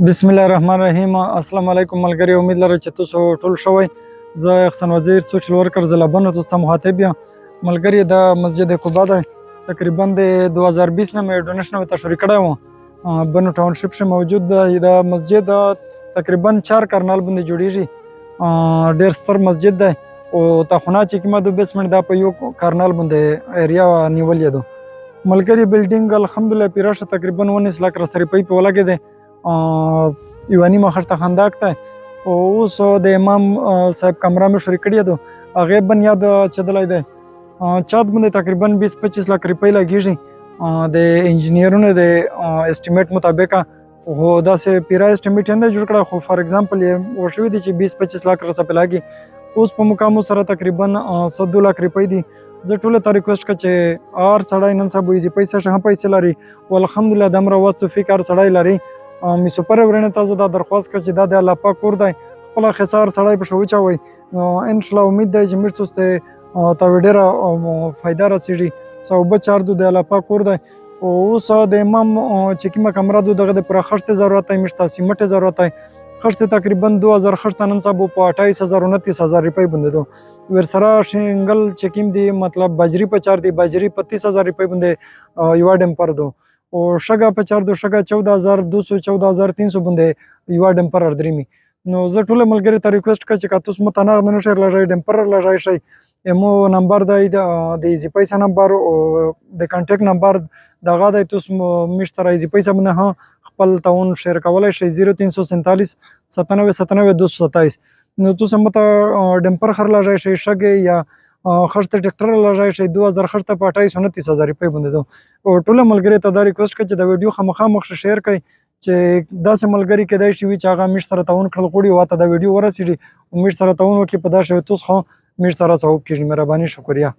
بسم الله الرحمن الرحیم. السلام علیکم ملګری، امید لرم چې تاسو ټول شوی. زه احسان وزیر سوشل ورکر زلابن تاسو مخاطب یم. ملګری د مسجد قبا ده تقریبا د 2020 نه مې ډونیشن ته شروع کړی و. بنو ټاونشپ شه موجود ده. د مسجد تقریبا 4 کرنال باندې جوړیږي. ډیر ستر مسجد ده او تخونه چې کومه د 20 منټ دا په یو کرنال باندې ایریا نیولې ده. ملګری بلډینګ الحمدلله پیراشه تقریبا 19 لک سره پی په ولګې ده. یوه نیمه خښته خندق ته او اوس د امام صاحب کمره مې شروع کړې ده. هغې بنیاد چدلی دی. چت باندې تقریبا 20-25 لک روپۍ لګېږي د انجینرونو د اسټیمیټ مطابق. خو داسې پیرا اسټیمیټ یې نه دی جوړ کړی، خو فار ایګزامپل یې ورشوي دي چې 20-25 لک رسه پې لګي. اوس په مقامو سره تقریبا 102 لک روپۍ دي. زه ټولو ته ریکویسټ کوم چې هر سړی نن سبا ایزي پیسې شه هم پیسې لري او الحمدلله د امره وس توفیق هر سړی لري. می سپر ورنه تاسو دا درخواست کوم چې دا د الله پاک کور دی، خپل خسار سړی په شو چوي. ان شاء الله امید دی چې موږ تاسو ته ډیره فایده رسیږي. صوبه چار د الله پاک کور دی. او اوس د امام چې کومه کمره دغه د پوره خښت ضرورت دی، مشته سیمټ ضرورت دی. خښت تقریبا 2000 خښت نن سبا په 28000-29000 روپۍ باندې دو. ورسره شینګل چې کوم دی مطلب بجری په 4 دی، بجری په 30000 روپۍ باندې یو ډمپر دو. او شګه په 4 دو، شګه 14200-14300 باندې یو ډمپر دریمي. نو زه ټول ملګری ته ریکویسټ کوم چې تاسو متناغ نه شئ لږی ډمپر لږی شئ. امو نمبر دی د ایزي پیسه نمبر او د کانټیکټ نمبر دغه دی. تاسو موږ سره ایزي پیسه باندې خپل تعاون شیر کولی شئ 0347 97 227. نو تاسو مته ډمپر خر لږی شئ، شګې یا خښت ټریکټر لږی شئ 2000 خښته په 28000 روپۍ باندې دو. او ټول ملګری ته دا ریکویسټ کوم چې د ویډیو خامخا مخ شیر کړئ چې داسې ملګري کیدای شي چې هغه موږ سره تعاون کړل غواړي او ته دا ویډیو ورسیږي او موږ سره تعاون وکړي په دا شی تاسو خو موږ سره ثواب کیږي. مهرباني شکریه.